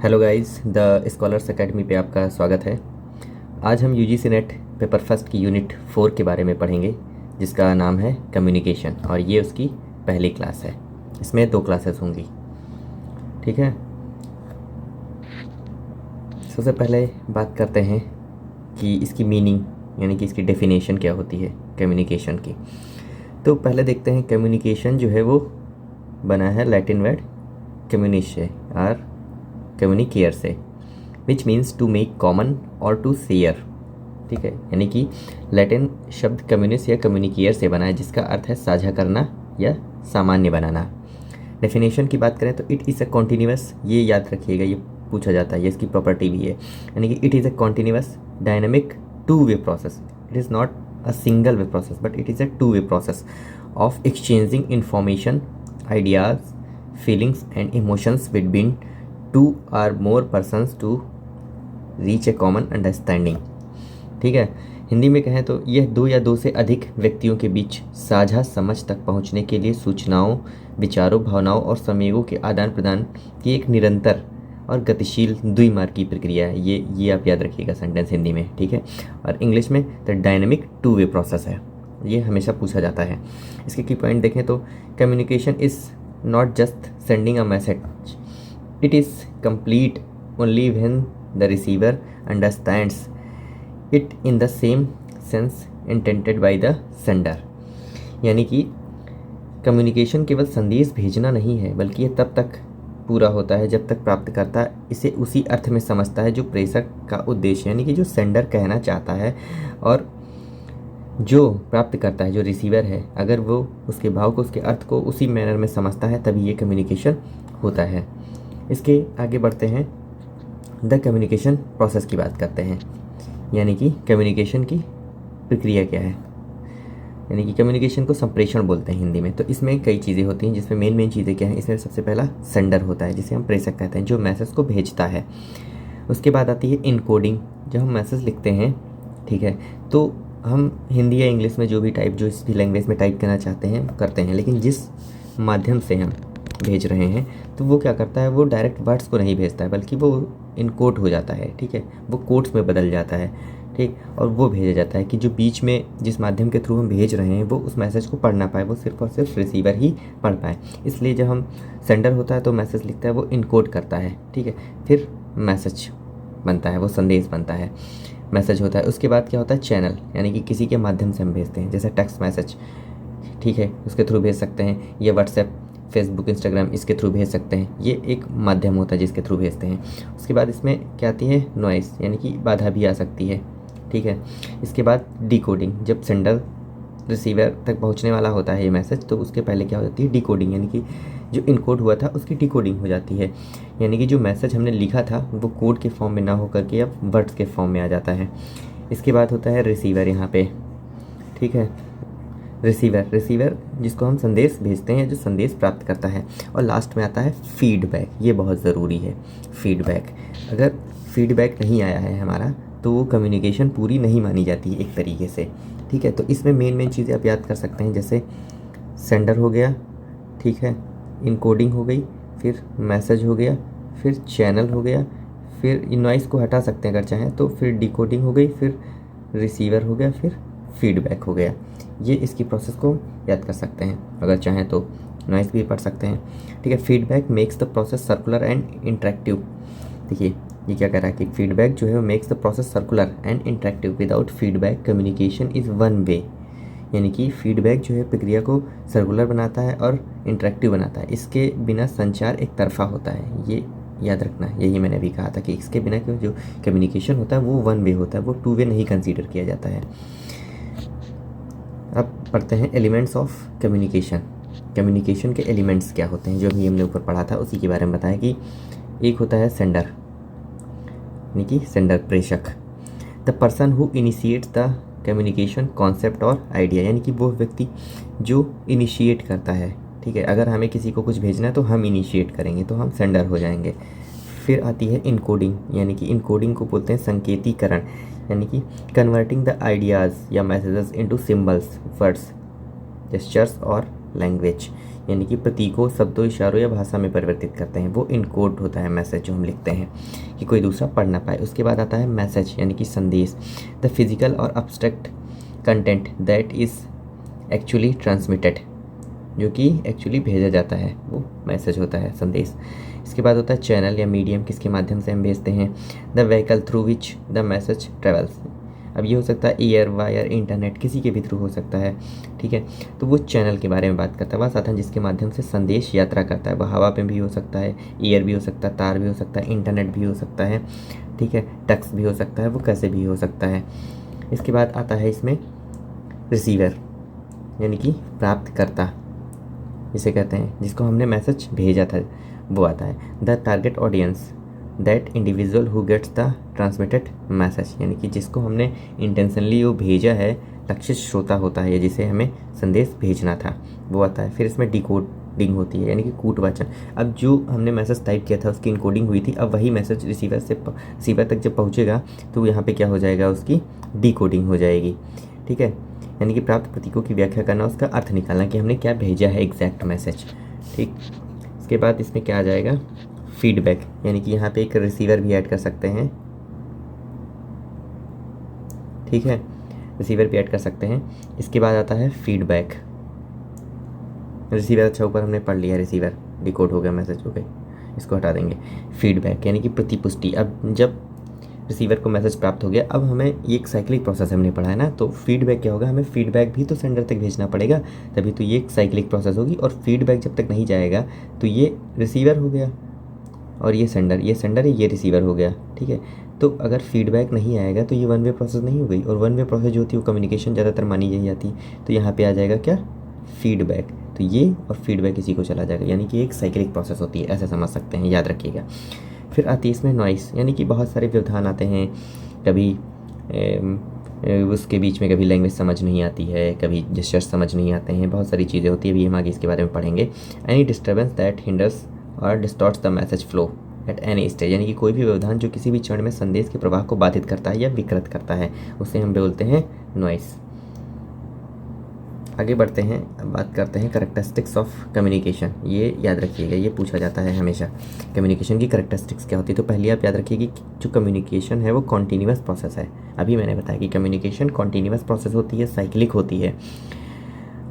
Hello guys, the scholars academy पे आपका स्वागत है। आज हम यूजीसी नेट पेपर फर्स्ट की यूनिट 4 के बारे में पढ़ेंगे, जिसका नाम है कम्युनिकेशन, और ये उसकी पहली क्लास है। इसमें 2 क्लासेस होंगी, ठीक है। सबसे पहले बात करते हैं कि इसकी मीनिंग यानी कि इसकी डेफिनेशन क्या होती है कम्युनिकेशन की। तो पहले देखते हैं, कम्युनिकेशन जो है वो बना है लैटिन वर्ड कम्युनिश से और कम्युनिकेयर से, which means to make common और टू शेयर, ठीक है। यानी कि लैटिन शब्द कम्युनिस या कम्युनिकेयर से बना है, जिसका अर्थ है साझा करना या सामान्य बनाना। डेफिनेशन की बात करें तो इट इज़ अ कॉन्टीन्यूअस, ये याद रखिएगा, ये पूछा जाता है, ये इसकी प्रॉपर्टी भी है। यानी कि it is a continuous dynamic two way process. It is not a single way process but it is a two way process of exchanging information, ideas, feelings and emotions between two or more persons to reach a common understanding, ठीक है। हिंदी में कहें तो यह 2 या 2 से अधिक व्यक्तियों के बीच साझा समझ तक पहुंचने के लिए सूचनाओं, विचारों, भावनाओं और संवेगों के आदान प्रदान की एक निरंतर और गतिशील द्विमार्गी प्रक्रिया है। ये आप याद रखिएगा सेंटेंस हिंदी में, ठीक है। और इंग्लिश में the dynamic two way process है, ये हमेशा पूछा जाता है। इसके की पॉइंट देखें तो communication is not just sending a message, it is complete only when the receiver understands it in the same sense intended by the sender। यानी कि कम्युनिकेशन केवल संदेश भेजना नहीं है, बल्कि ये तब तक पूरा होता है जब तक प्राप्तकर्ता इसे उसी अर्थ में समझता है जो प्रेषक का उद्देश्य, यानी कि जो सेंडर कहना चाहता है, और जो प्राप्त करता है जो रिसीवर है, अगर वो उसके भाव को, उसके अर्थ को उसी मैनर में समझता है, तभी ये कम्युनिकेशन होता है। इसके आगे बढ़ते हैं, द कम्युनिकेशन प्रोसेस की बात करते हैं। यानी कि कम्युनिकेशन की प्रक्रिया क्या है। यानी कि कम्युनिकेशन को संप्रेषण बोलते हैं हिंदी में। तो इसमें कई चीज़ें होती हैं, जिसमें मेन चीज़ें क्या हैं। इसमें सबसे पहला सेंडर होता है, जिसे हम प्रेषक कहते हैं, जो मैसेज को भेजता है। उसके बाद आती है इनकोडिंग, जब हम मैसेज लिखते हैं, ठीक है, तो हम हिंदी या इंग्लिश में जो भी इस भी लैंग्वेज में टाइप करना चाहते हैं करते हैं, लेकिन जिस माध्यम से हम भेज रहे हैं तो वो क्या करता है, वो डायरेक्ट वर्ड्स को नहीं भेजता है, बल्कि वो इनकोड हो जाता है, ठीक है, वो कोड्स में बदल जाता है, ठीक। और वो भेजा जाता है कि जो बीच में जिस माध्यम के थ्रू हम भेज रहे हैं वो उस मैसेज को पढ़ ना पाए, वो सिर्फ और सिर्फ रिसीवर ही पढ़ पाए। इसलिए जब हम सेंडर होता है तो मैसेज लिखता है, वो इनकोड करता है, ठीक है, फिर मैसेज बनता है, वो संदेश बनता है, मैसेज होता है। उसके बाद क्या होता है, चैनल, यानी कि किसी के माध्यम से हम भेजते हैं, जैसे टेक्स्ट मैसेज, ठीक है, उसके थ्रू भेज सकते हैं, या व्हाट्सएप, फेसबुक, इंस्टाग्राम, इसके थ्रू भेज सकते हैं। ये एक माध्यम होता है जिसके थ्रू भेजते हैं। उसके बाद इसमें क्या आती है, नॉइस, यानी कि बाधा भी आ सकती है, ठीक है। इसके बाद डिकोडिंग, जब सेंडर रिसीवर तक पहुंचने वाला होता है ये मैसेज, तो उसके पहले क्या हो जाती है, डिकोडिंग, यानी कि जो इनकोड हुआ था उसकी डिकोडिंग हो जाती है। यानी कि जो मैसेज हमने लिखा था वो कोड के फॉर्म में ना हो करके अब वर्ड्स के फॉर्म में आ जाता है। इसके बाद होता है रिसीवर यहाँ पे, ठीक है, रिसीवर जिसको हम संदेश भेजते हैं, जो संदेश प्राप्त करता है। और लास्ट में आता है फीडबैक, ये बहुत ज़रूरी है। फीडबैक, अगर फीडबैक नहीं आया है हमारा तो वो कम्युनिकेशन पूरी नहीं मानी जाती है एक तरीके से, ठीक है। तो इसमें मेन चीज़ें आप याद कर सकते हैं, जैसे सेंडर हो गया, ठीक है, इनकोडिंग हो गई, फिर मैसेज हो गया, फिर चैनल हो गया, फिर इनवॉइस को हटा सकते हैं अगर चाहें तो, फिर डिकोडिंग हो गई, फिर रिसीवर हो गया, फिर फीडबैक हो गया। ये इसकी प्रोसेस को याद कर सकते हैं, अगर चाहें तो नॉइस भी पढ़ सकते हैं, ठीक है। Feedback makes the process circular and interactive. देखिए ये क्या कह रहा है कि फीडबैक जो है वो makes the process circular and interactive. Without feedback communication is one way. यानी कि फीडबैक जो है प्रक्रिया को सर्कुलर बनाता है और इंटरेक्टिव बनाता है। इसके बिना संचार एक तरफा होता है, ये याद रखना। यही मैंने भी कहा था कि इसके बिना जो कम्युनिकेशन होता है वो वन वे होता है, वो टू वे नहीं कंसीडर किया जाता है। अब पढ़ते हैं एलिमेंट्स ऑफ कम्युनिकेशन। कम्युनिकेशन के एलिमेंट्स क्या होते हैं, जो अभी हमने ऊपर पढ़ा था उसी के बारे में बताया कि एक होता है सेंडर, यानी कि सेंडर प्रेषक, the person who initiates the communication concept और आइडिया, यानी कि वो व्यक्ति जो इनिशिएट करता है, ठीक है। अगर हमें किसी को कुछ भेजना है तो हम इनिशिएट करेंगे तो हम सेंडर हो जाएंगे। फिर आती है इनकोडिंग, यानी कि इनकोडिंग को बोलते हैं संकेतीकरण, यानी कि कन्वर्टिंग द आइडियाज़ या messages into symbols, words, gestures और लैंग्वेज। यानी कि प्रतीकों, शब्दों, इशारों या भाषा में परिवर्तित करते हैं। वो इनकोड होता है मैसेज जो हम लिखते हैं कि कोई दूसरा पढ़ ना पाए। उसके बाद आता है मैसेज यानी कि संदेश, द फिजिकल और abstract content that is actually transmitted, जो कि एक्चुअली भेजा जाता है, वो मैसेज होता है, संदेश। इसके बाद होता है चैनल या मीडियम, किसके माध्यम से हम भेजते हैं, the vehicle through which the message travels. अब ये हो सकता है एयर, वायर, इंटरनेट, किसी के भी थ्रू हो सकता है, ठीक है। तो वो चैनल के बारे में बात करता है। वह साधन जिसके माध्यम से संदेश यात्रा करता है, वह हवा पे भी हो सकता है, एयर भी हो सकता है, तार भी हो सकता है, इंटरनेट भी हो सकता है, ठीक है, टेक्स्ट भी हो सकता है, वो कैसे भी हो सकता है। इसके बाद आता है इसमें रिसीवर यानी कि प्राप्तकर्ता जिसे कहते हैं, जिसको हमने मैसेज भेजा था, वो आता है। The target audience that individual who gets the transmitted message, यानी कि जिसको हमने इंटेंशनली वो भेजा है, लक्षित श्रोता होता है जिसे हमें संदेश भेजना था, वो आता है। फिर इसमें डिकोडिंग होती है यानी कि कूटवाचन। अब जो हमने मैसेज टाइप किया था उसकी इनकोडिंग हुई थी, अब वही मैसेज रिसीवर तक जब पहुँचेगा तो यहाँ पे क्या हो जाएगा, उसकी डिकोडिंग हो जाएगी, ठीक है। यानी कि प्राप्त प्रतीकों की व्याख्या करना, उसका अर्थ निकालना कि हमने क्या भेजा है एग्जैक्ट मैसेज, ठीक। इसके बाद इसमें क्या आ जाएगा, फीडबैक, यानी कि यहाँ पे एक रिसीवर भी ऐड कर सकते हैं, ठीक है, रिसीवर भी ऐड कर सकते हैं। इसके बाद आता है फीडबैक। रिसीवर अच्छा ऊपर हमने पढ़ लिया, रिसीवर डिकोड हो गया, मैसेज हो गए, इसको हटा देंगे। फीडबैक यानी कि प्रतिपुष्टि। अब जब रिसीवर को मैसेज प्राप्त हो गया, अब हमें ये एक साइक्लिक प्रोसेस हमने पढ़ा है ना, तो फीडबैक क्या होगा, हमें फीडबैक भी तो सेंडर तक भेजना पड़ेगा, तभी तो ये एक साइक्लिक प्रोसेस होगी। और फीडबैक जब तक नहीं जाएगा तो ये रिसीवर हो गया और ये सेंडर है, ये रिसीवर हो गया, ठीक है। तो अगर फीडबैक नहीं आएगा तो ये वन वे प्रोसेस नहीं हो गई, और वन वे प्रोसेस जो होती है वो कम्युनिकेशन ज़्यादातर मानी नहीं जाती। तो यहाँ पे आ जाएगा क्या, फीडबैक। तो ये और फीडबैक इसी को चला जाएगा, यानी कि एक साइक्लिक प्रोसेस होती है, ऐसे समझ सकते हैं, याद रखिएगा। फिर आती है इसमें नॉइस, यानी कि बहुत सारे व्यवधान आते हैं, कभी उसके बीच में कभी लैंग्वेज समझ नहीं आती है, कभी जेस्चर्स समझ नहीं आते हैं, बहुत सारी चीज़ें होती है, अभी हम आगे इसके बारे में पढ़ेंगे। एनी डिस्टर्बेंस दैट हिंडर्स और distorts the message flow at any stage, यानी कि कोई भी व्यवधान जो किसी भी क्षण में संदेश के प्रवाह को बाधित करता है या विकृत करता है, उसे हम बोलते हैं नॉइस। आगे बढ़ते हैं, अब बात करते हैं कैरेक्टरिस्टिक्स ऑफ कम्युनिकेशन। ये याद रखिएगा, ये पूछा जाता है हमेशा, कम्युनिकेशन की कैरेक्टरिस्टिक्स क्या होती है। तो पहले आप याद रखिए कि जो कम्युनिकेशन है वो कॉन्टीन्यूअस प्रोसेस है। अभी मैंने बताया कि कम्युनिकेशन कॉन्टीन्यूअस प्रोसेस होती है, साइक्लिक होती है,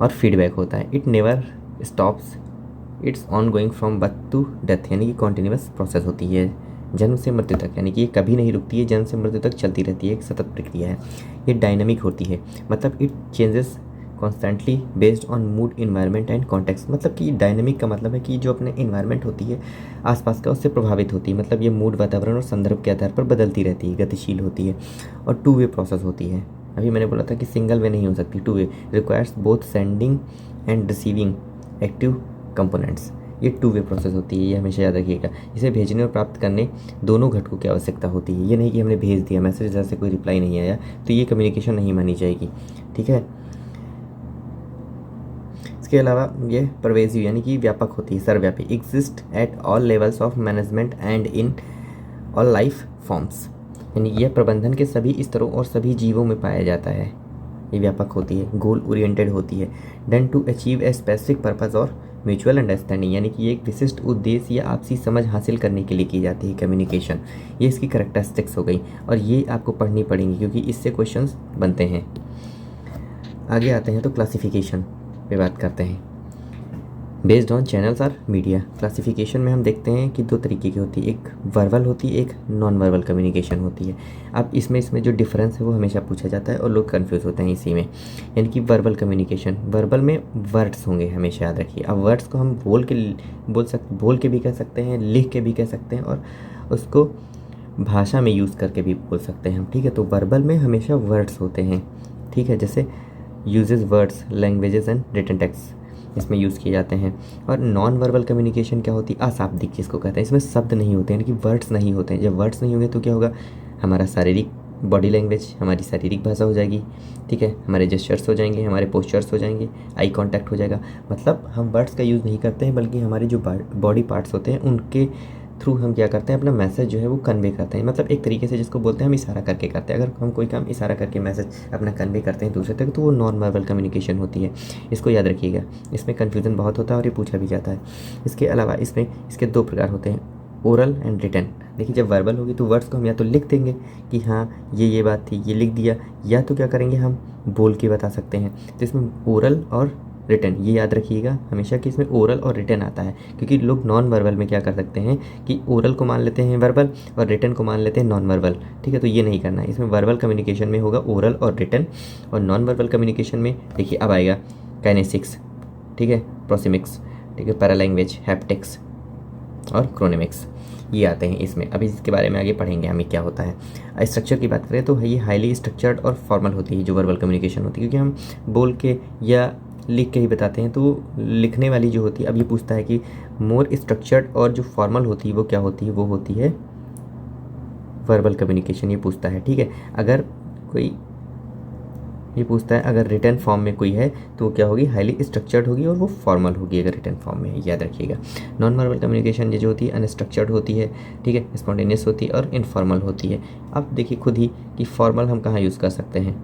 और फीडबैक होता है। It never stops, it's ongoing from birth to death, यानी कि कॉन्टीन्यूअस प्रोसेस होती है, जन्म से मृत्यु तक, यानी कि ये कभी नहीं रुकती है, जन्म से मृत्यु तक चलती रहती है, एक सतत प्रक्रिया है। ये डायनामिक होती है, मतलब it changes constantly based on mood, environment and context. मतलब कि डायनेमिक का मतलब है कि जो अपने इन्वायरमेंट होती है आसपास का, उससे प्रभावित होती है, मतलब ये मूड, वातावरण और संदर्भ के आधार पर बदलती रहती है, गतिशील होती है, और टू वे प्रोसेस होती है। अभी मैंने बोला था कि सिंगल वे नहीं हो सकती, two way, requires both sending end receiving active components. ये टू वे प्रोसेस होती है, ये हमेशा याद रखिएगा। इसे भेजने और प्राप्त करने दोनों घटकों की आवश्यकता होती है। ये नहीं कि हमने भेज दिया मैसेज, जैसे कोई रिप्लाई नहीं आया तो ये कम्युनिकेशन नहीं मानी जाएगी, ठीक है। इसके अलावा ये परवेजिव यानी कि व्यापक होती है, सर्वव्यापी, exist at all levels of management and in all life forms, यानी यह प्रबंधन के सभी स्तरों और सभी जीवों में पाया जाता है। ये व्यापक होती है, गोल ओरिएंटेड होती है, done to achieve a specific purpose और म्यूचुअल अंडरस्टैंडिंग, यानी कि ये एक विशिष्ट उद्देश्य या आपसी समझ हासिल करने के लिए की जाती है कम्युनिकेशन। ये इसकी कैरेक्टरिस्टिक्स हो गई, और ये आपको पढ़नी पड़ेंगी क्योंकि इससे क्वेश्चंस बनते हैं। आगे आते हैं तो क्लासिफिकेशन पे बात करते हैं, बेस्ड ऑन चैनल्स और मीडिया। क्लासिफिकेशन में हम देखते हैं कि दो तरीके की होती है, एक वर्बल होती है, एक नॉन वर्बल कम्युनिकेशन होती है। अब इसमें जो डिफरेंस है वो हमेशा पूछा जाता है और लोग कंफ्यूज होते हैं इसी में। यानी कि वर्बल कम्युनिकेशन, वर्बल में वर्ड्स होंगे, हमेशा याद रखिए। अब वर्ड्स को हम बोल के भी कह सकते हैं, लिख के भी कह सकते हैं, और उसको भाषा में यूज़ करके भी बोल सकते हैं हम, ठीक है। तो वर्बल में हमेशा वर्ड्स होते हैं, ठीक है, जैसे uses words, languages and written text इसमें यूज़ किए जाते हैं। और नॉन वर्बल कम्युनिकेशन क्या होती है, अशाब्दिक जिसको कहते हैं, इसमें शब्द नहीं होते हैं, यानी कि वर्ड्स नहीं होते हैं। जब वर्ड्स नहीं होंगे तो क्या होगा, हमारा शारीरिक बॉडी लैंग्वेज, हमारी शारीरिक भाषा हो जाएगी, ठीक है, हमारे जेस्चर्स हो जाएंगे, हमारे पोस्चर्स हो जाएंगे, आई कांटेक्ट हो जाएगा। मतलब हम वर्ड्स का यूज़ नहीं करते हैं, बल्कि हमारे जो बॉडी पार्ट्स होते हैं उनके थ्रू हम क्या करते हैं, अपना मैसेज जो है वो कन्वे करते हैं। मतलब एक तरीके से जिसको बोलते हैं हम इशारा करके करते हैं। अगर हम कोई काम इशारा करके मैसेज अपना कन्वे करते हैं दूसरे तक, तो वो नॉन वर्बल कम्युनिकेशन होती है। इसको याद रखिएगा, इसमें कन्फ्यूज़न बहुत होता है और ये पूछा भी जाता है। इसके अलावा इसमें इसके 2 प्रकार होते हैं, ओरल एंड रिटन। देखिए जब वर्बल होगी तो वर्ड्स को हम या तो लिख देंगे कि हाँ ये बात थी, ये लिख दिया, या तो क्या करेंगे हम बोल के बता सकते हैं। तो इसमें ओरल और रिटन, ये याद रखिएगा हमेशा कि इसमें ओरल और रिटन आता है, क्योंकि लोग नॉन वर्बल में क्या कर सकते हैं कि ओरल को मान लेते हैं वर्बल और रिटन को मान लेते हैं नॉन वर्बल। ठीक है, तो ये नहीं करना है। इसमें वर्बल कम्युनिकेशन में होगा ओरल और रिटन, और नॉन वर्बल कम्युनिकेशन में देखिए अब आएगा काइनेसिक्स, ठीक है, प्रोसिमिक्स, ठीक है, पैरालैंग्वेज, हैप्टिक्स और क्रोनेमिक्स, ये आते हैं इसमें। अभी इसके बारे में आगे पढ़ेंगे हमें क्या होता है। स्ट्रक्चर की बात करें तो ये हाईली स्ट्रक्चर्ड और फॉर्मल होती है जो वर्बल कम्युनिकेशन होती है, क्योंकि हम बोल के या लिख के ही बताते हैं। तो लिखने वाली जो होती है, अब ये पूछता है कि मोर स्ट्रक्चर्ड और जो फॉर्मल होती है वो क्या होती है, वो होती है वर्बल कम्युनिकेशन, ये पूछता है। ठीक है, अगर कोई ये पूछता है अगर रिटर्न फॉर्म में कोई है तो क्या होगी, हाईली स्ट्रक्चर्ड होगी और वो फॉर्मल होगी अगर रिटर्न फॉर्म में है, याद रखिएगा। नॉन वर्बल कम्युनिकेशन ये जो होती है अनस्ट्रक्चर्ड होती है, ठीक है, स्पॉन्टेनियस होती है और इनफॉर्मल होती है। अब देखिए खुद ही कि फॉर्मल हम कहाँ यूज़ कर सकते हैं,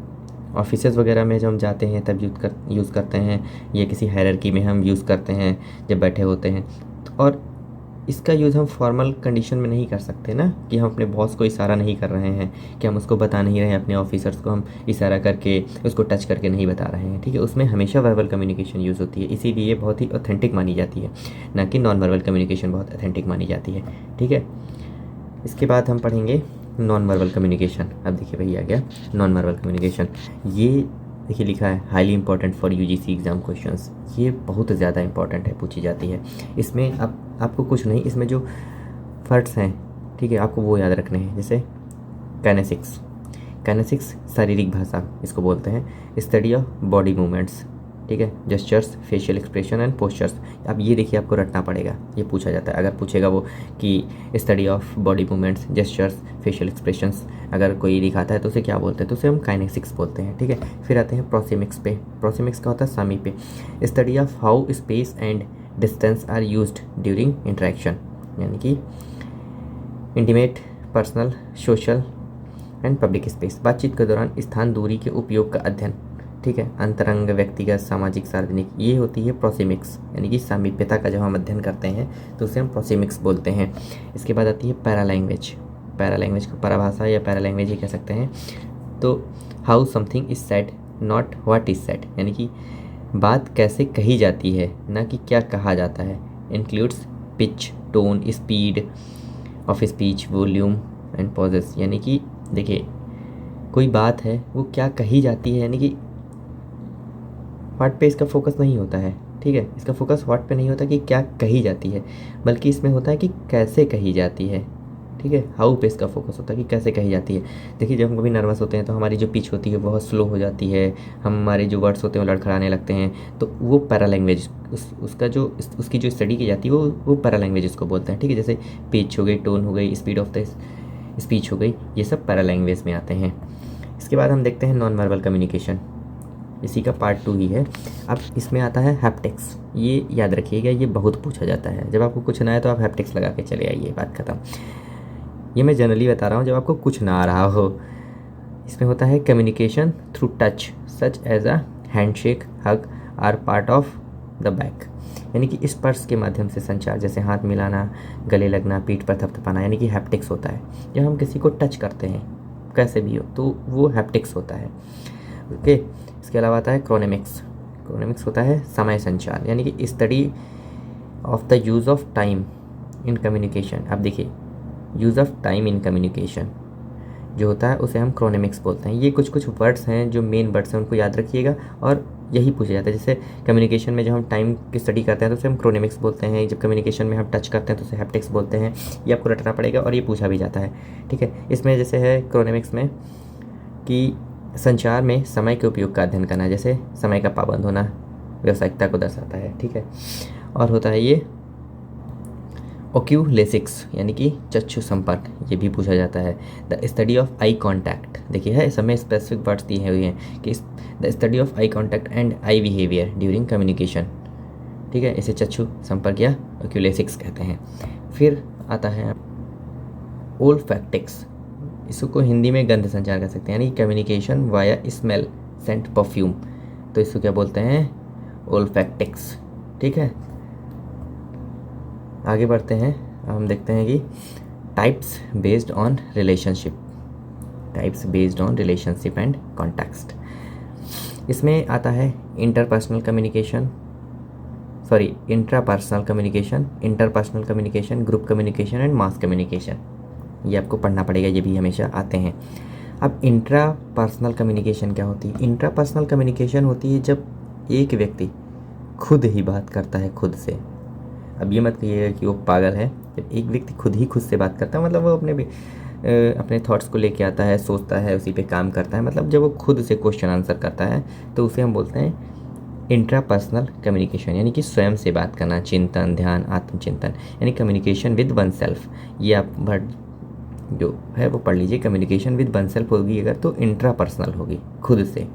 ऑफिसेज़ वगैरह में जब हम जाते हैं तब यूज़ करते हैं, या किसी हायरार्की में हम यूज़ करते हैं जब बैठे होते हैं। और इसका यूज़ हम फॉर्मल कंडीशन में नहीं कर सकते ना, कि हम अपने बॉस को इशारा नहीं कर रहे हैं, कि हम उसको बता नहीं रहे हैं, अपने ऑफिसर्स को हम इशारा करके उसको टच करके नहीं बता रहे हैं। ठीक है, उसमें हमेशा वर्बल कम्युनिकेशन यूज़ होती है, इसीलिए बहुत ही ऑथेंटिक मानी जाती है, ना कि नॉन वर्बल कम्युनिकेशन बहुत ऑथेंटिक मानी जाती है। ठीक है, इसके बाद हम पढ़ेंगे नॉन वर्बल कम्युनिकेशन। अब देखिए भाई आ गया नॉन वर्बल कम्युनिकेशन। ये देखिए लिखा है highly important for UGC exam questions, ये बहुत ज़्यादा इंपॉर्टेंट है, पूछी जाती है। इसमें अब आपको कुछ नहीं, इसमें जो वर्ड्स हैं, ठीक है, आपको वो याद रखने हैं। जैसे काइनेसिक्स, काइनेसिक्स शारीरिक भाषा इसको बोलते हैं, स्टडी ऑफ बॉडी मूवमेंट्स, ठीक है, gestures, facial expression and postures. अब ये देखिए आपको रटना पड़ेगा, ये पूछा जाता है। अगर पूछेगा वो कि study of body movements, gestures, facial expressions, अगर कोई दिखाता है तो उसे क्या बोलते हैं, तो उसे हम काइनेसिक्स बोलते हैं। ठीक है, फिर आते हैं प्रोसिमिक्स पे। प्रोसिमिक्स का होता है सामीप्य, study of how space and distance are used during interaction, यानी कि intimate, personal, social and public space, बातचीत के दौरान स्थान दूरी के उपयोग का अध्ययन। ठीक है, अंतरंग, व्यक्तिगत, सामाजिक, सार्वजनिक, ये होती है प्रोसिमिक्स, यानी कि सामीप्यता का जब हम अध्ययन करते हैं तो उसे हम प्रोसिमिक्स बोलते हैं। इसके बाद आती है पैरालैंग्वेज। पैरालैंग्वेज को पराभाषा या पैरालैंग्वेज ही कह सकते हैं। तो how something is said not what is said, यानी कि बात कैसे कही जाती है, ना कि क्या कहा जाता है। Includes pitch, tone, speed of speech, volume and pauses, यानी कि देखिए कोई बात है वो क्या कही जाती है, यानी कि व्हाट पे इसका फोकस नहीं होता है। ठीक है, इसका फोकस व्हाट पे नहीं होता कि क्या कही जाती है, बल्कि इसमें होता है कि कैसे कही जाती है। ठीक है, हाउ पे इसका फोकस होता है कि कैसे कही जाती है। देखिए जब हम कभी नर्वस होते हैं तो हमारी जो पिच होती है बहुत स्लो हो जाती है, हमारे जो वर्ड्स होते हैं वो लड़खड़ाने लगते हैं, तो वो पैरालैंग्वेज उसकी जो स्टडी की जाती है वो पैरालैंग्वेज उसको बोलते हैं। ठीक है, जैसे पिच हो गई, टोन हो गई, स्पीड ऑफ द स्पीच हो गई, ये सब पैरालैंग्वेज में आते हैं। इसके बाद हम देखते हैं नॉन वर्बल कम्युनिकेशन, इसी का पार्ट 2 ही है। अब इसमें आता है हैप्टिक्स, ये याद रखिएगा, ये बहुत पूछा जाता है। जब आपको कुछ ना आए तो आप हैप्टिक्स लगा के चले आइए, बात खत्म। ये मैं जनरली बता रहा हूँ जब आपको कुछ ना आ रहा हो। इसमें होता है communication through touch such as a handshake, hug or part of the back, यानी कि स्पर्श के माध्यम से संचार, जैसे हाथ मिलाना, गले लगना, पीठ पर थपथपाना, यानी कि हैप्टिक्स होता है। जब हम किसी को टच करते हैं कैसे भी हो तो वो हैप्टिक्स होता है। ओके, इसके अलावा आता है क्रोनेमिक्स। क्रोनेमिक्स होता है समय संचार, यानी कि study of the use of time in communication. अब देखिए use of time in communication जो होता है उसे हम क्रोनेमिक्स बोलते हैं। ये कुछ वर्ड्स हैं जो मेन वर्ड्स हैं, उनको याद रखिएगा और यही पूछा जाता है। जैसे कम्युनिकेशन में जब हम टाइम की स्टडी करते हैं तो उसे हम क्रोनेमिक्स बोलते हैं, जब कम्युनिकेशन में हम टच करते हैं तो उसे हैप्टिक्स बोलते हैं। ये आपको रटना पड़ेगा और ये पूछा भी जाता है। ठीक है, इसमें जैसे है क्रोनेमिक्स में कि संचार में समय के उपयोग का अध्ययन करना, जैसे समय का पाबंद होना व्यावसायिकता को दर्शाता है। ठीक है, और होता है ये ओक्यूलेसिक्स, यानी कि चक्षु संपर्क, ये भी पूछा जाता है। The study of eye contact, देखिए है इसमें स्पेसिफिक वर्ड्स दिए हुए हैं कि the study of eye contact and I behaviour during communication. ठीक है, इसे चक्षु संपर्क या ओक्यूलेसिक्स कहते हैं। फिर आता है ओल्फैक्टिक्स, इसको हिंदी में गंध संचार कर सकते हैं, यानी communication via smell, scent, perfume. तो इसको क्या बोलते हैं? ओल्फैक्टिक्स। ठीक है, आगे बढ़ते हैं। हम देखते हैं कि types based on relationship, types based on relationship and context. इसमें आता है interpersonal communication, sorry intrapersonal communication, interpersonal communication, group communication and mass communication. ये आपको पढ़ना पड़ेगा, ये भी हमेशा आते हैं। अब इंट्रापर्सनल कम्युनिकेशन क्या होती है? इंट्रापर्सनल कम्युनिकेशन होती है जब एक व्यक्ति खुद ही बात करता है खुद से। अब ये मत कहिएगा कि वो पागल है। जब एक व्यक्ति खुद ही खुद से बात करता है, मतलब वो अपने थॉट्स को लेके आता है, सोचता है, उसी पे काम करता है, मतलब जब वो खुद से क्वेश्चन आंसर करता है, तो उसे हम बोलते हैं इंट्रापर्सनल कम्युनिकेशन, यानी कि स्वयं से बात करना, चिंतन, ध्यान, आत्मचिंतन, यानी कम्युनिकेशन विद वन सेल्फ। ये आप जो है वो पढ़ लीजिए। कम्युनिकेशन विद वन सेल्फ होगी अगर, तो इंट्रापर्सनल होगी, खुद से।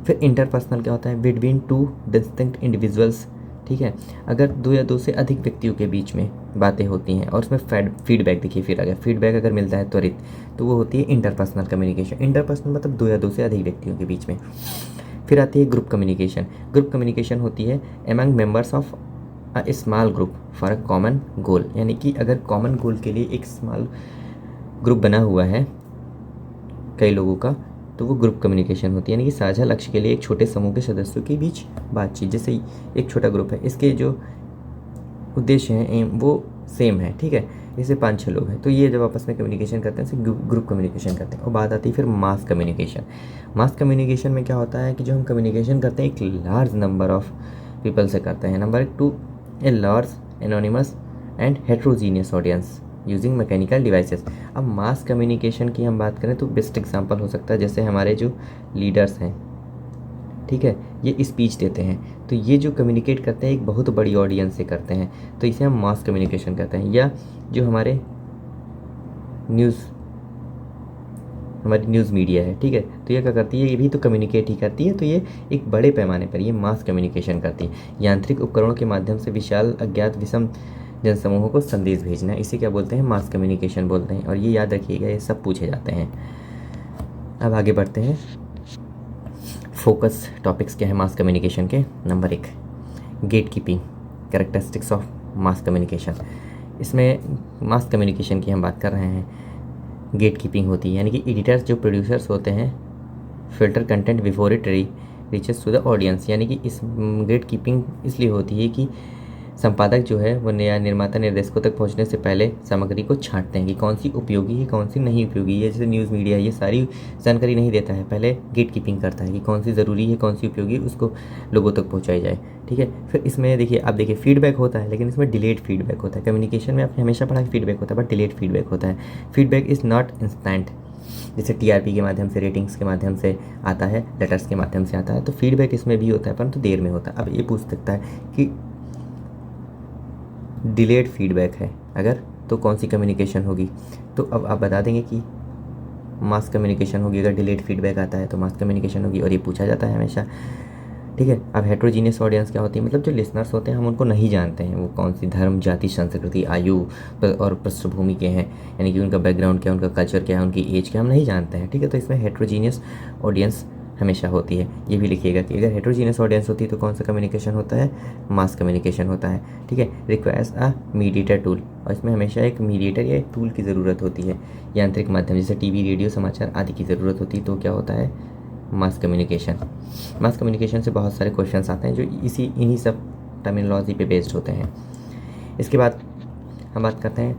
फिर इंटरपर्सनल क्या होता है? Between two distinct individuals. ठीक है, अगर दो या दो से अधिक व्यक्तियों के बीच में बातें होती हैं और उसमें फीडबैक, देखिए फिर अगर फीडबैक अगर मिलता है त्वरित, तो वो होती है इंटरपर्सनल कम्युनिकेशन। इंटरपर्सनल मतलब दो या दो से अधिक व्यक्तियों के बीच में। फिर आती है ग्रुप कम्युनिकेशन। ग्रुप कम्युनिकेशन होती है among members of a small group for a common goal, यानी कि अगर कॉमन गोल के लिए एक स्मॉल ग्रुप बना हुआ है कई लोगों का, तो वो ग्रुप कम्युनिकेशन होती है, यानी कि साझा लक्ष्य के लिए एक छोटे समूह के सदस्यों के बीच बातचीत। जैसे एक छोटा ग्रुप है, इसके जो उद्देश्य हैं वो सेम है। ठीक है, जैसे 5-6 लोग हैं, तो ये जब आपस में कम्युनिकेशन करते हैं तो ग्रुप कम्युनिकेशन करते हैं। और बात आती है फिर मास कम्युनिकेशन। मास कम्युनिकेशन में क्या होता है कि जो हम कम्युनिकेशन करते हैं एक लार्ज नंबर ऑफ पीपल से करते हैं। Number 2, a large anonymous and heterogeneous audience using mechanical devices. अब मास कम्युनिकेशन की हम बात करें तो बेस्ट एग्जांपल हो सकता है जैसे हमारे जो लीडर्स हैं, ठीक है, ये स्पीच देते हैं, तो ये जो कम्युनिकेट करते हैं एक बहुत बड़ी ऑडियंस से करते हैं, तो इसे हम मास कम्युनिकेशन कहते हैं। या जो हमारी न्यूज़ मीडिया है, ठीक है, तो ये क्या करती है? ये भी तो कम्युनिकेट ही करती है, तो ये एक बड़े पैमाने पर ये मास कम्युनिकेशन करती है। यांत्रिक उपकरणों के माध्यम से विशाल अज्ञात विषम जनसमूहों को संदेश भेजना, इसे क्या बोलते हैं? मास कम्युनिकेशन बोलते हैं। और ये याद रखिएगा, ये सब पूछे जाते हैं। अब आगे बढ़ते हैं। फोकस टॉपिक्स क्या है मास कम्युनिकेशन के? Number 1, gate keeping, characteristics of mass communication. इसमें मास कम्युनिकेशन की हम बात कर रहे हैं। गेट कीपिंग होती है, यानी कि एडिटर्स जो प्रोड्यूसर्स होते हैं filter content before it reaches to the audience, यानी कि इस गेट कीपिंग इसलिए होती है कि संपादक जो है वो नया निर्माता निर्देशकों तक पहुंचने से पहले सामग्री को छांटते हैं कि कौन सी उपयोगी है, कौन सी नहीं उपयोगी है। जैसे न्यूज़ मीडिया ये सारी जानकारी नहीं देता है, पहले गेट कीपिंग करता है कि कौन सी ज़रूरी है, कौन सी उपयोगी है, उसको लोगों तक पहुंचाई जाए। ठीक है, फिर इसमें देखिए, आप देखिए फीडबैक होता है, लेकिन इसमें डिलेड फीडबैक होता है। कम्युनिकेशन में आपने हमेशा पढ़ा कि फीडबैक होता है, बट डिलेड फीडबैक होता है। फीडबैक इज़ नॉट इंस्टेंट, जैसे टीआरपी के माध्यम से, रेटिंग्स के माध्यम से आता है, लेटर्स के माध्यम से आता है, तो फीडबैक इसमें भी होता है, परंतु देर में होता है। अब ये पूछ सकता है कि डिलेड फीडबैक है अगर, तो कौन सी कम्युनिकेशन होगी? तो अब आप बता देंगे कि मास कम्युनिकेशन होगी। अगर डिलेड फीडबैक आता है तो मास कम्युनिकेशन होगी, और ये पूछा जाता है हमेशा। ठीक है, अब हेट्रोजीनियस ऑडियंस क्या होती है? मतलब जो लिसनर्स होते हैं हम उनको नहीं जानते हैं, वो कौन सी धर्म, जाति, संस्कृति, आयु और पृष्ठभूमि के हैं, यानी कि उनका बैकग्राउंड क्या है, उनका कल्चर क्या है, उनकी एज क्या, हम नहीं जानते हैं। ठीक है, तो इसमें हेट्रोजीनियस ऑडियंस हमेशा होती है। ये भी लिखिएगा कि अगर हेट्रोजीनियस ऑडियंस होती है तो कौन सा कम्युनिकेशन होता है? मास कम्युनिकेशन होता है। ठीक है, रिक्वायर्स अ मीडिएटर टूल, और इसमें हमेशा एक मीडिएटर या एक टूल की ज़रूरत होती है। यांत्रिक माध्यम जैसे टीवी, रेडियो, समाचार आदि की ज़रूरत होती है, तो क्या होता है? Mass communication. मास कम्युनिकेशन से बहुत सारे क्वेश्चंस आते हैं जो इन्हीं सब टर्मिनोलॉजी पे बेस्ड होते हैं। इसके बाद हम बात करते हैं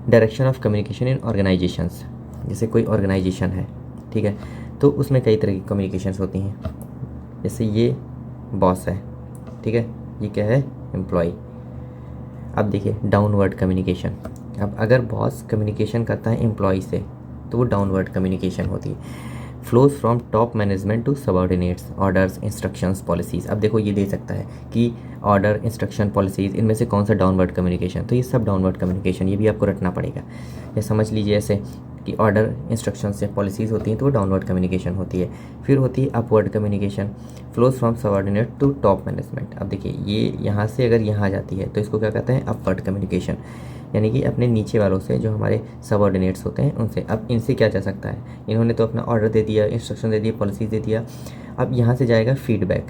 direction of communication in organisations. जैसे कोई ऑर्गेनाइजेशन है, ठीक है, तो उसमें कई तरह की कम्युनिकेशंस होती हैं। जैसे ये बॉस है, ठीक है, ये क्या है? एम्प्लॉय। अब देखिए डाउनवर्ड कम्युनिकेशन। अब अगर बॉस कम्युनिकेशन करता है एम्प्लॉय से, तो वो डाउनवर्ड कम्युनिकेशन होती है। Flows from top management to subordinates, orders, instructions, policies. अब देखो ये दे सकता है कि ऑर्डर, इंस्ट्रक्शन, पॉलिसीज़, इनमें से कौन सा डाउनवर्ड कम्युनिकेशन, तो ये सब डाउनवर्ड कम्युनिकेशन, ये भी आपको रटना पड़ेगा। या समझ लीजिए ऐसे कि ऑर्डर, इंस्ट्रक्शंस या पॉलिसीज़ होती हैं तो वो डाउनवर्ड कम्युनिकेशन होती है। फिर होती है upward communication, flows from subordinate to top management. अब देखिए ये यहाँ से अगर यहाँ जाती है तो इसको क्या कहते हैं? Upward communication. यानी कि अपने नीचे वालों से, जो हमारे सबऑर्डिनेट्स होते हैं उनसे। अब इनसे क्या जा सकता है, इन्होंने तो अपना ऑर्डर दे दिया, इंस्ट्रक्शन दे दिया, पॉलिसीज दे दिया। अब यहाँ से जाएगा फीडबैक,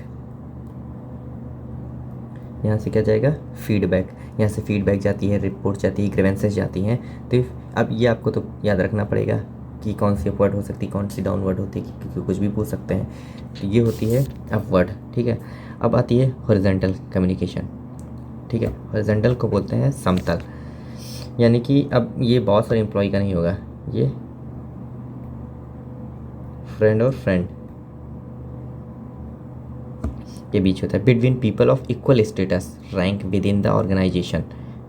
यहाँ से क्या जाएगा, फीडबैक। यहाँ से फीडबैक जाती है, रिपोर्ट जाती है, ग्रीवेंसेस जाती हैं। तो अब ये आपको तो याद रखना पड़ेगा कि कौन सी अपवर्ड हो सकती है, कौन सी डाउनवर्ड होती है, क्योंकि कुछ भी पूछ सकते हैं। तो ये होती है अपवर्ड, ठीक है। अब आती है हॉरिजॉन्टल कम्युनिकेशन, ठीक है। हॉरिजॉन्टल को बोलते हैं समतल, यानी कि अब ये बॉस और एम्प्लॉय का नहीं होगा, ये फ्रेंड और फ्रेंड के बीच होता है, between people of equal status rank within the organization,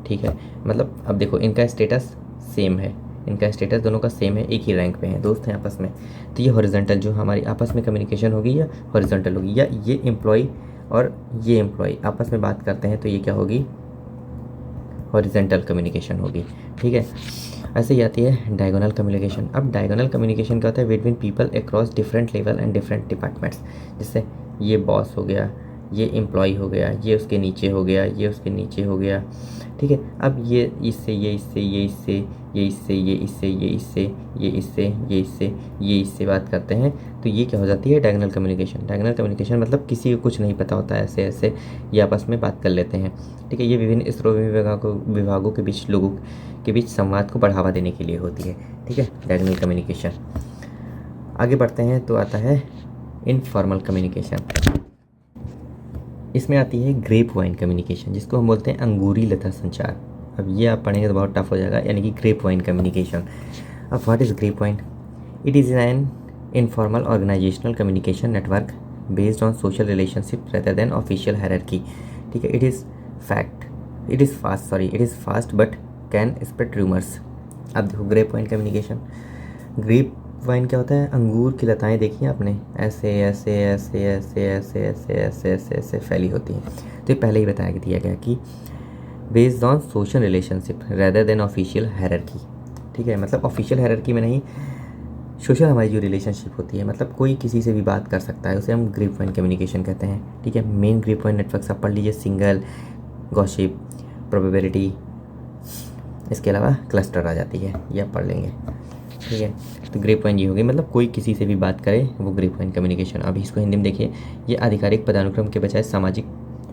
ठीक है। मतलब अब देखो इनका स्टेटस सेम है, इनका स्टेटस दोनों का सेम है, एक ही रैंक पे हैं, दोस्त हैं आपस में। तो ये हॉरिजॉन्टल जो हमारी आपस में कम्युनिकेशन होगी या हॉरिजॉन्टल होगी, या ये एम्प्लॉय और ये एम्प्लॉय आपस में बात करते हैं तो ये क्या होगी, हॉरिजॉन्टल कम्युनिकेशन होगी, ठीक है। ऐसे ही आती है डायगोनल कम्युनिकेशन। अब डायगोनल कम्युनिकेशन क्या होता है, between people across different level and different departments. जैसे ये बॉस हो गया, ये एम्प्लॉय हो गया, ये उसके नीचे हो गया, ये उसके नीचे हो गया, ठीक है। अब ये इससे, ये इससे, ये इससे, ये इससे, ये इससे, ये इससे, ये इससे, ये इससे, ये इससे बात करते हैं, तो ये क्या हो जाती है, डायगोनल कम्युनिकेशन। डायगोनल कम्युनिकेशन मतलब किसी को कुछ नहीं पता होता है, ऐसे ऐसे ये आपस में बात कर लेते हैं, ठीक है। ये विभिन्न स्तरों विभागों के बीच, लोगों के बीच संवाद को बढ़ावा देने के लिए होती है, ठीक है, डायगोनल कम्युनिकेशन। आगे बढ़ते हैं तो आता है इनफॉर्मल कम्युनिकेशन। इसमें आती है ग्रेप वाइन कम्युनिकेशन, जिसको हम बोलते हैं अंगूरी लता संचार। अब ये आप पढ़ेंगे तो बहुत टफ हो जाएगा, यानी कि ग्रेप वाइन कम्युनिकेशन। अब what is grapevine? It is an informal organizational communication network based on social relationship rather than official hierarchy, ठीक है। It is fast but can spread rumours. अब देखो grapevine communication, grapevine क्या होता है, अंगूर की लताएं देखी आपने, ऐसे ऐसे ऐसे ऐसे ऐसे ऐसे ऐसे ऐसे ऐसे फैली होती हैं। तो ये पहले ही बताया दिया गया कि based on social relationship rather than official hierarchy, ठीक है। मतलब ऑफिशियल हायरार्की में नहीं, सोशल हमारी जो रिलेशनशिप होती है, मतलब कोई किसी से भी बात कर सकता है, उसे हम ग्रेप वाइन कम्युनिकेशन कहते हैं, ठीक है। मेन ग्रेप वाइन नेटवर्क आप पढ़ लीजिए, सिंगल, गॉसिप, प्रोबेबिलिटी, इसके अलावा क्लस्टर आ जाती है, ये आप पढ़ लेंगे, ठीक है। तो ग्रेप वाइन ये होगी, मतलब कोई किसी से भी बात करे वो ग्रेप वाइन कम्युनिकेशन। अभी इसको हिंदी में देखिए, ये आधिकारिक पदानुक्रम के बजाय सामाजिक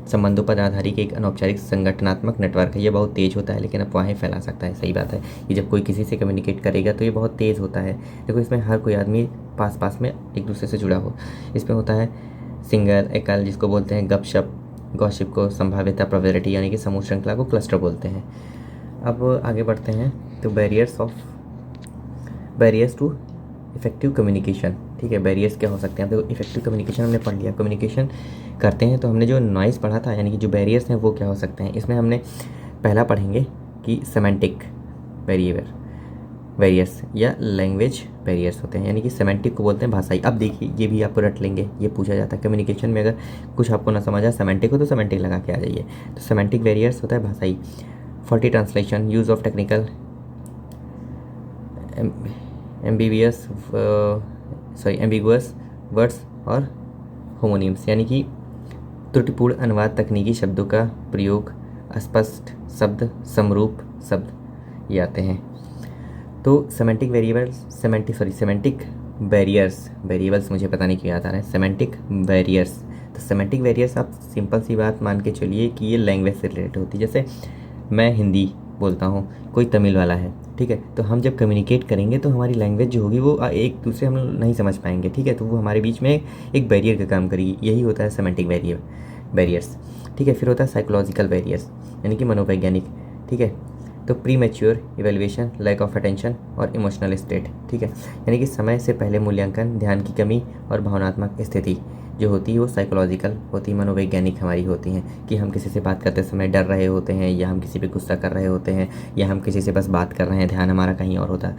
संबंधों पर आधारित एक अनौपचारिक संगठनात्मक नेटवर्क है। ये बहुत तेज़ होता है लेकिन अफवाहें फैला सकता है, सही बात है। ये जब कोई किसी से कम्युनिकेट करेगा तो ये बहुत तेज़ होता है। देखो इसमें हर कोई आदमी पास पास में एक दूसरे से जुड़ा हो। इसमें होता है सिंगल, एकल, जिसको बोलते हैं गपशप, गॉसिप को संभाव्यता, प्रोबेबिलिटी यानी कि समूह श्रृंखला को क्लस्टर बोलते हैं। अब आगे बढ़ते हैं तो बैरियर्स टू इफेक्टिव कम्युनिकेशन, ठीक है। बैरियर्स क्या हो सकते हैं, तो इफेक्टिव कम्युनिकेशन हमने पढ़ लिया। कम्युनिकेशन करते हैं तो हमने जो नॉइज़ पढ़ा था, यानी कि जो बैरियर्स हैं वो क्या हो सकते हैं, इसमें हमने पहला पढ़ेंगे कि सेमेंटिक बैरियर्स या लैंग्वेज बैरियर्स होते हैं, यानी कि सेमेंटिक को बोलते हैं भाषाई। अब देखिए ये भी आपको रट लेंगे, ये पूछा जाता है कम्युनिकेशन में, अगर कुछ आपको ना समझ आए सेमेंटिक हो तो सेमेंटिक लगा के आ जाइए। तो सेमेंटिक बैरियर्स होता है भाषाई। Faulty translation, use of technical ambiguous words और होमोनिम्स, यानी कि त्रुटिपूर्ण अनुवाद, तकनीकी शब्दों का प्रयोग, अस्पष्ट शब्द, समरूप शब्द ये आते हैं। तो सेमेंटिक बैरियर्स मुझे पता नहीं क्यों याद आ रहा है, सेमेंटिक बैरियर्स। तो सेमेंटिक बैरियर्स आप सिंपल सी बात मान के चलिए कि ये लैंग्वेज से रिलेटेड होती है। जैसे मैं हिंदी बोलता हूँ, कोई तमिल वाला है, ठीक है, तो हम जब कम्युनिकेट करेंगे तो हमारी लैंग्वेज जो होगी वो एक दूसरे हम नहीं समझ पाएंगे, ठीक है। तो वो हमारे बीच में एक बैरियर का काम करेगी, यही होता है सेमेंटिक बैरियर्स, ठीक है। फिर होता है साइकोलॉजिकल बैरियर्स, यानी कि मनोवैज्ञानिक, ठीक है। तो premature evaluation, lack of attention और इमोशनल स्टेट, ठीक है, यानी कि समय से पहले मूल्यांकन, ध्यान की कमी और भावनात्मक स्थिति जो होती है वो साइकोलॉजिकल होती है, मनोवैज्ञानिक हमारी होती हैं, कि हम किसी से बात करते समय डर रहे होते हैं, या हम किसी पे गुस्सा कर रहे होते हैं, या हम किसी से बस बात कर रहे हैं, ध्यान हमारा कहीं और होता है।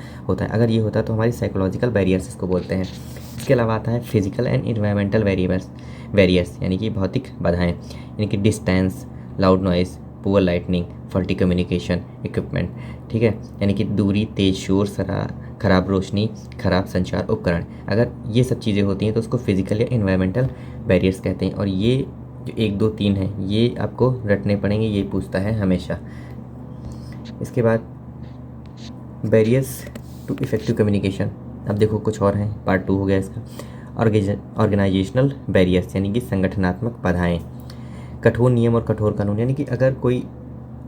अगर ये होता है तो हमारी साइकोलॉजिकल बैरियर्स इसको बोलते हैं। इसके अलावा आता है फिजिकल एंड इन्वायरमेंटल बैरियर्स, यानी कि भौतिक बाधाएँ, यानी कि distance, loud noise, poor lightning, faulty communication equipment, ठीक है, यानी कि दूरी, तेज शोर, खराब रोशनी, खराब संचार उपकरण। अगर ये सब चीज़ें होती हैं तो उसको फिजिकल या इन्वायरमेंटल बैरियर्स कहते हैं। और ये जो 1 2 3 है ये आपको रटने पड़ेंगे, ये पूछता है हमेशा। इसके बाद बैरियर्स टू इफ़ेक्टिव कम्युनिकेशन, अब देखो कुछ और हैं, पार्ट 2 हो गया इसका। ऑर्गेनाइजेशनल बैरियर्स यानी कि संगठनात्मक बाधाएं, कठोर नियम और कठोर कानून, यानी कि अगर कोई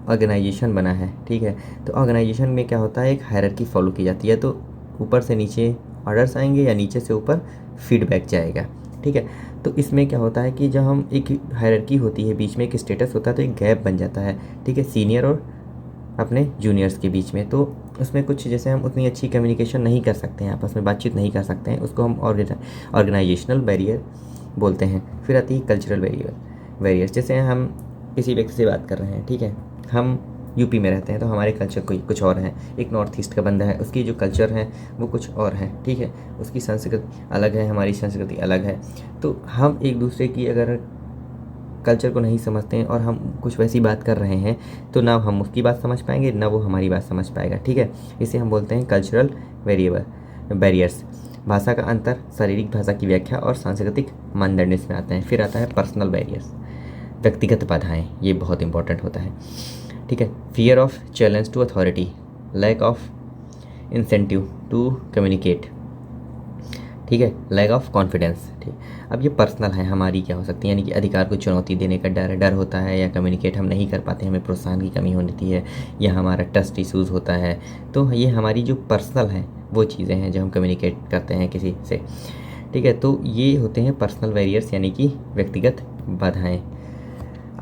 ऑर्गेनाइजेशन बना है, ठीक है, तो ऑर्गेनाइजेशन में क्या होता है, एक हायरार्की फॉलो की जाती है, तो ऊपर से नीचे ऑर्डर्स आएंगे या नीचे से ऊपर फीडबैक जाएगा, ठीक है। तो इसमें क्या होता है कि जब हम एक हायरार्की होती है, बीच में एक स्टेटस होता है, तो एक गैप बन जाता है, ठीक है, सीनियर और अपने जूनियर्स के बीच में। तो उसमें कुछ जैसे हम उतनी अच्छी कम्युनिकेशन नहीं कर सकते हैं, आपस में बातचीत नहीं कर सकते हैं, उसको हम ऑर्गेनाइजेशनल बैरियर बोलते हैं। फिर आती है कल्चरल बैरियर्स, जैसे हम किसी व्यक्ति से बात कर रहे हैं, ठीक है, हम यूपी में रहते हैं तो हमारे कल्चर कोई कुछ और है, एक नॉर्थ ईस्ट का बंदा है, उसकी जो कल्चर है वो कुछ और है, ठीक है, उसकी संस्कृति अलग है, हमारी संस्कृति अलग है। तो हम एक दूसरे की अगर कल्चर को नहीं समझते हैं और हम कुछ वैसी बात कर रहे हैं, तो ना हम उसकी बात समझ पाएंगे ना वो हमारी बात समझ पाएगा, ठीक है। इसे हम बोलते हैं कल्चरल बैरियर्स। भाषा का अंतर, शारीरिक भाषा की व्याख्या और सांस्कृतिक मानदंड इसमें आते हैं। फिर आता है पर्सनल बैरियर्स, व्यक्तिगत बाधाएं, ये बहुत इंपॉर्टेंट होता है, ठीक है। Fear of challenge to authority, lack of incentive to communicate, ठीक है, लैक ऑफ कॉन्फिडेंस, ठीक। अब ये पर्सनल है, हमारी क्या हो सकती है, यानी कि अधिकार को चुनौती देने का डर होता है, या कम्युनिकेट हम नहीं कर पाते, हमें प्रोत्साहन की कमी होती है, या हमारा ट्रस्ट इशूज़ होता है। तो ये हमारी जो पर्सनल है वो चीज़ें हैं जो हम कम्युनिकेट करते हैं किसी से, ठीक है। तो ये होते हैं पर्सनल बैरियर्स यानी कि व्यक्तिगत बाधाएँ।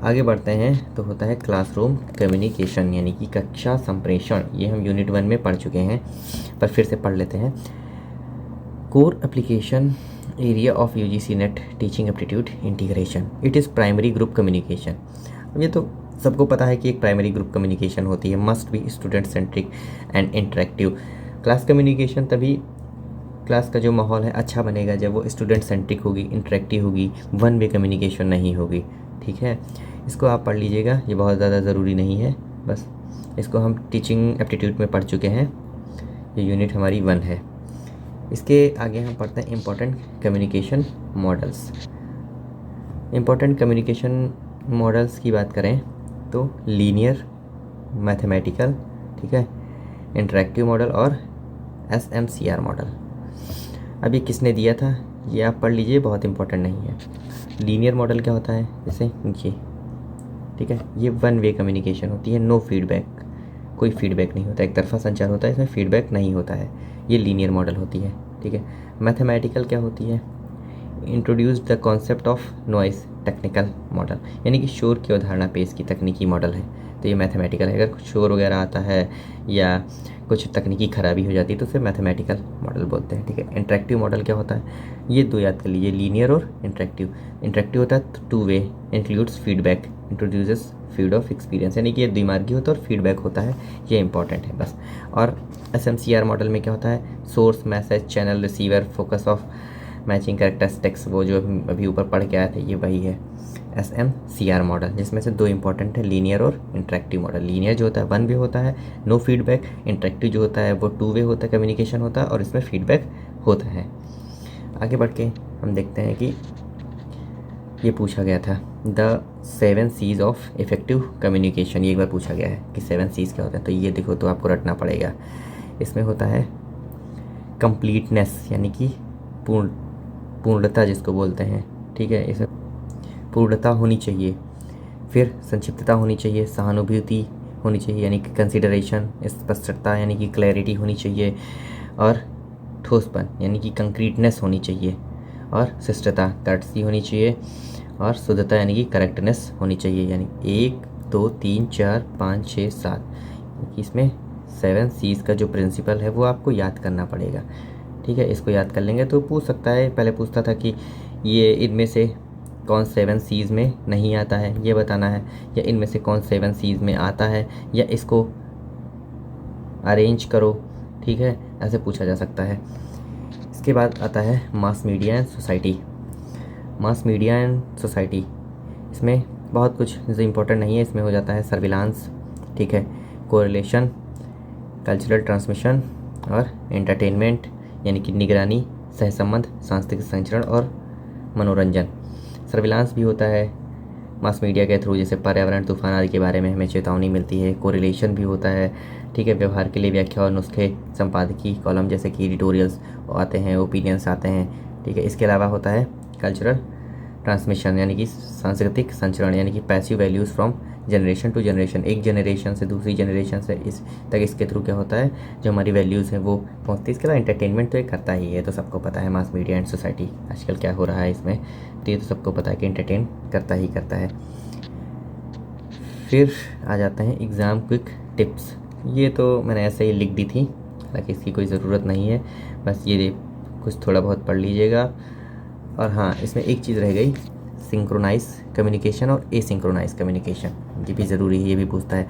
आगे बढ़ते हैं तो होता है क्लासरूम कम्युनिकेशन यानी कि कक्षा संप्रेषण, ये हम यूनिट 1 में पढ़ चुके हैं, पर फिर से पढ़ लेते हैं। Core application area of UGC net teaching aptitude integration, it is primary group communication. अब ये तो सबको पता है कि एक प्राइमरी ग्रुप कम्युनिकेशन होती है, must be student centric and interactive. Class communication तभी, क्लास का जो माहौल है अच्छा बनेगा जब वो स्टूडेंट सेंट्रिक होगी, इंटरेक्टिव होगी, वन वे कम्युनिकेशन नहीं होगी, ठीक है। इसको आप पढ़ लीजिएगा, ये बहुत ज़्यादा ज़रूरी नहीं है, बस इसको हम टीचिंग एप्टीट्यूड में पढ़ चुके हैं, ये यूनिट हमारी 1 है। इसके आगे हम पढ़ते हैं important communication models. Important communication models की बात करें तो लीनियर, मैथमेटिकल, ठीक है, इंटरेक्टिव मॉडल और SMCR मॉडल। अब ये किसने दिया था ये आप पढ़ लीजिए, बहुत इंपॉर्टेंट नहीं है। लीनियर मॉडल क्या होता है, जैसे ये, ठीक है, ये वन वे कम्युनिकेशन होती है, नो फीडबैक, कोई फीडबैक नहीं होता, एक तरफा संचार होता है, इसमें फीडबैक नहीं होता है, ये लीनियर मॉडल होती है, ठीक है। मैथमेटिकल क्या होती है, introduce the concept of noise technical model, यानी कि शोर की अवधारणा पेश की तकनीकी मॉडल है, तो ये मैथमेटिकल है। अगर कुछ शोर वगैरह आता है या कुछ तकनीकी खराबी हो जाती है तो उसे मैथमेटिकल मॉडल बोलते हैं, ठीक है। इंटरेक्टिव मॉडल क्या होता है, ये 2 याद कर लीजिए, लीनियर और इंटरेक्टिव। इंटरेक्टिव होता है 2 way, includes feedback, introduces feed of experience, यानी कि ये द्विमार्गी होता है और फीडबैक होता है, ये इंपॉर्टेंट है बस। और SMCR मॉडल में क्या होता है, source, message, channel, receiver, focus of matching characteristics, वो जो अभी ऊपर पढ़ के आए थे ये वही है SMCR मॉडल, जिसमें से 2 इंपॉर्टेंट है, लीनियर और इंटरेक्टिव मॉडल। लीनियर जो होता है 1 वे होता है, नो फीडबैक। इंटरेक्टिव जो होता है वो 2 वे होता है, कम्युनिकेशन होता है और इसमें फीडबैक होता है। आगे बढ़ के हम देखते हैं कि ये पूछा गया था the 7 C's of effective communication, ये एक बार पूछा गया है कि 7 C's क्या होता है, तो ये देखो तो आपको रटना पड़ेगा। इसमें होता है कंप्लीटनेस यानी कि पूर्णता जिसको बोलते हैं, ठीक है, इसमें पूर्णता होनी चाहिए, फिर संक्षिप्तता होनी चाहिए, सहानुभूति होनी चाहिए यानी कि कंसिडरेशन, स्पष्टता यानी कि क्लैरिटी होनी चाहिए, और ठोसपन यानी कि कंक्रीटनेस होनी चाहिए, और शिष्टता कर्टसी होनी चाहिए, और शुद्धता यानी कि करेक्टनेस होनी चाहिए। यानी 1 2 3 4 5 6 7, इसमें 7 C's का जो प्रिंसिपल है वो आपको याद करना पड़ेगा, ठीक है। इसको याद कर लेंगे तो पूछ सकता है, पहले पूछता था कि ये इनमें से कौन 7 C's में नहीं आता है ये बताना है, या इनमें से कौन 7 C's में आता है, या इसको अरेंज करो, ठीक है, ऐसे पूछा जा सकता है। इसके बाद आता है mass media and society. Mass media and society, इसमें बहुत कुछ इम्पोर्टेंट नहीं है, इसमें हो जाता है सर्विलांस, ठीक है, कोरिलेशन, कल्चरल ट्रांसमिशन और एंटरटेनमेंट यानी कि निगरानी, सहसंबंध, सांस्कृतिक संचरण और मनोरंजन। सर्विलांस भी होता है, मास मीडिया के थ्रू, जैसे पर्यावरण, तूफान आदि के बारे में हमें चेतावनी मिलती है। कोरिलेशन भी होता है, ठीक है। व्यवहार के लिए व्याख्या और नुस्खे, संपादकीय कॉलम जैसे कि एडिटोरियल्स आते हैं, ओपिनियंस आते हैं, ठीक है। इसके अलावा होता है कल्चरल ट्रांसमिशन, यानी कि सांस्कृतिक संचरण, यानी कि passive values from generation to generation, एक जनरेशन से दूसरी जनरेशन से इस तक, इसके थ्रू क्या होता है, जो हमारी वैल्यूज़ हैं वो पहुँचती है। इसके अलावा एंटरटेनमेंट तो ये करता ही है, तो सबको पता है मास मीडिया एंड सोसाइटी आजकल क्या हो रहा है इसमें, तो ये तो सबको पता है कि एंटरटेन करता ही करता है। फिर आ जाते हैं एग्ज़ाम क्विक टिप्स। ये तो मैंने ऐसे ही लिख दी थी, हालांकि इसकी कोई ज़रूरत नहीं है, बस ये कुछ थोड़ा बहुत पढ़ लीजिएगा। और हाँ, इसमें एक चीज़ रह गई, सिंक्रोनाइज कम्युनिकेशन और एसिंक्रोनाइज कम्युनिकेशन, ये भी ज़रूरी है, ये भी पूछता है।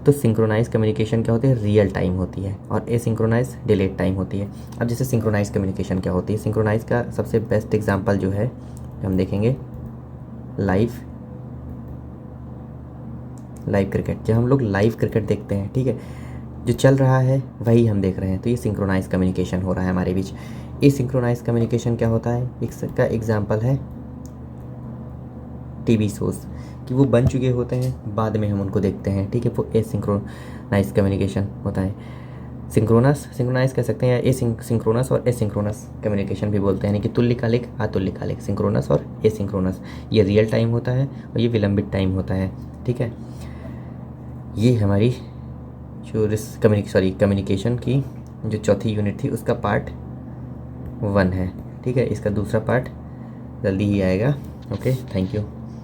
तो सिंक्रोनाइज कम्युनिकेशन क्या होती है, रियल टाइम होती है, और एसिंक्रोनाइज डिलेड टाइम होती है। अब जैसे सिंक्रोनाइज कम्युनिकेशन क्या होती है, सिंक्रोनाइज का सबसे बेस्ट एग्जांपल जो है हम देखेंगे लाइव क्रिकेट। जब हम लोग लाइव क्रिकेट देखते हैं, ठीक है, जो चल रहा है वही हम देख रहे हैं, तो ये सिंक्रोनाइज कम्युनिकेशन हो रहा है हमारे बीच। एसिंक्रोनाइज कम्युनिकेशन क्या होता है, इसका एग्जांपल है टीवी शोज़, कि वो बन चुके होते हैं, बाद में हम उनको देखते हैं, ठीक है, वो एसिंक्रोनाइज कम्युनिकेशन होता है। सिंक्रोनाइज कह सकते हैं, या सिंक्रोनस और एसिंक्रोनस कम्युनिकेशन भी बोलते हैं, यानी कि तुल्यकालिक अतुल्यकालिक, सिंक्रोनस और एसिंक्रोनस। ये रियल टाइम होता है और ये विलंबित टाइम होता है, ठीक है। ये हमारी जो कम्युनिकेशन की जो चौथी यूनिट थी उसका पार्ट 1 है, ठीक है। इसका दूसरा पार्ट जल्दी ही आएगा। Okay, thank you.